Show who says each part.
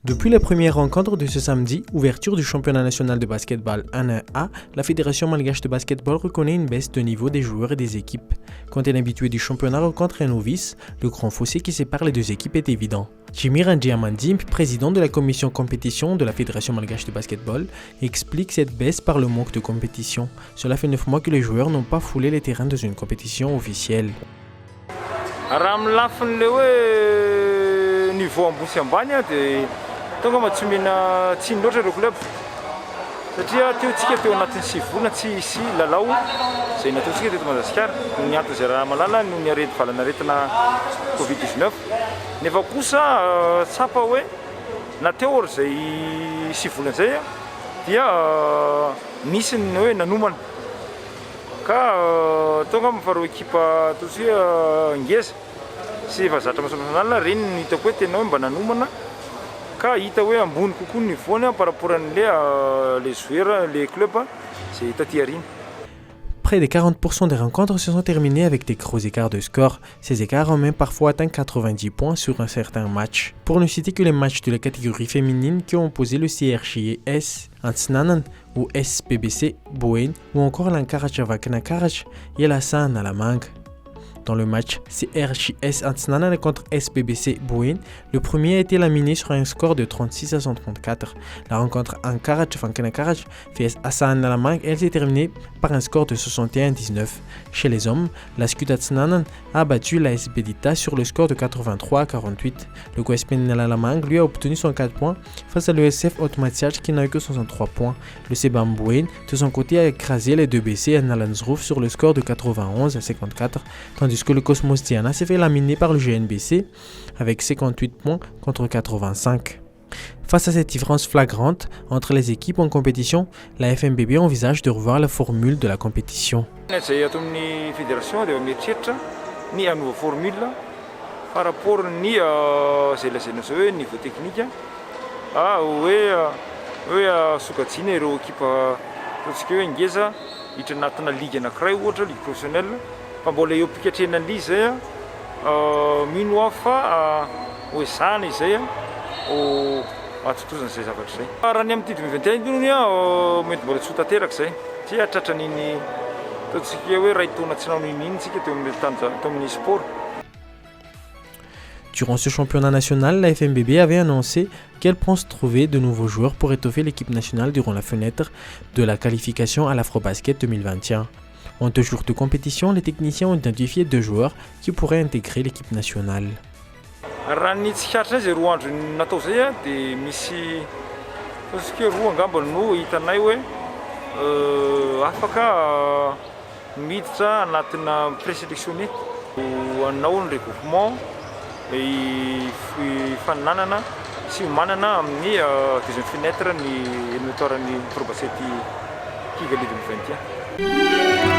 Speaker 1: Depuis la première rencontre de ce samedi, ouverture du championnat national de basketball 1A, la Fédération malgache de basketball reconnaît une baisse de niveau des joueurs et des équipes. Quand un habitué du championnat rencontre un novice, le grand fossé qui sépare les deux équipes est évident. Jimmy Ranjiamandi, président de la commission compétition de la Fédération malgache de basketball, explique cette baisse par le manque de compétition. Cela fait 9 mois que les joueurs n'ont pas foulé les terrains dans une compétition officielle.
Speaker 2: Tonga mahatsomina tsiny loatra ireo club satria teotsika teo anatin'ny 6 volana tsy isy lalao izay nataontsika teto Madagasikara ny antony izay raha malala noho ny arety valanaretina Covid-19 nefa kosa tsapa hoe nateo ary izay 6 volana izay dia nisy ny hoe nanomana ka tonga mifaroa ekipa ataontsika ngeza sy efa zatra masomasanala reny ny hitako hoe tena hoe mba nanomana ka hita hoe ambony kokoa ny voany par rapport à les joueurs, les clubs, c'est taty arina.
Speaker 1: Près de 40% des rencontres se sont terminées avec des gros écarts de score. Ces écarts ont même parfois atteint 90 points sur un certain match. Pour ne citer que les matchs de la catégorie féminine qui ont opposé le CRJS Antsnanan ou SPBC Boen ou encore l'Ankarach Avakanakarac et la San à la Mangue. Dans le match CRJS Antsnanan contre SPBC Boen, le premier a été laminé sur un score de 36 à 134. La rencontre Ankarach Vankanakarac vs Hassan Nalamang, elle s'est terminée par un score de 61 à 19. Chez les hommes, la Skut Antsnanan a battu la SBDita sur le score de 83 à 48. Le Guespen Nalamang lui a obtenu 104 points face à l'ESF Otmatiach qui n'a eu que 63 points. Le Sebam Boen, de son côté, a écrasé les 2BC à Nalanzrouf sur le score de 91 à 54, tandis que le Cosmos Diana s'est fait laminer par le GNBC avec 58 points contre 85. Face à cette différence flagrante entre les équipes en compétition, la FMBB envisage de revoir la formule de la compétition.
Speaker 2: La fédération a ni une formule par rapport ni à niveau technique. Sokatsina ireo ekipa totsika hoe ngeza hitra anatina ligue anankiray ohatra ligue professionnelle fa mbola eo pikatrenan'ny lizy zay mino aho fa hoe zany izay ho atotozana izay zavatra izay raha ny amin'ny tidy 2021 iny mety mbola tsy ho tanteraka izay satria tratran'iny totsika hoe ray taona tsy nanao iny tsika teo amin'ny sport.
Speaker 1: Durant ce championnat national, la FMBB avait annoncé qu'elle pense trouver de nouveaux joueurs pour étoffer l'équipe nationale durant la fenêtre de la qualification à l'Afrobasket 2021. En 2 jours de compétition, les techniciens ont identifié 2 joueurs qui pourraient intégrer l'équipe nationale.
Speaker 2: Raha ny tsikaritra zay roa andro natao zay dia misy totsika roa angamba no hitanay hoe afaka miditra anatina présélectionné anao ny regroupement fananana sy manana amin'ny deuxième fenêtre ny éliminatoire ny Afrobasket Kigali 2021.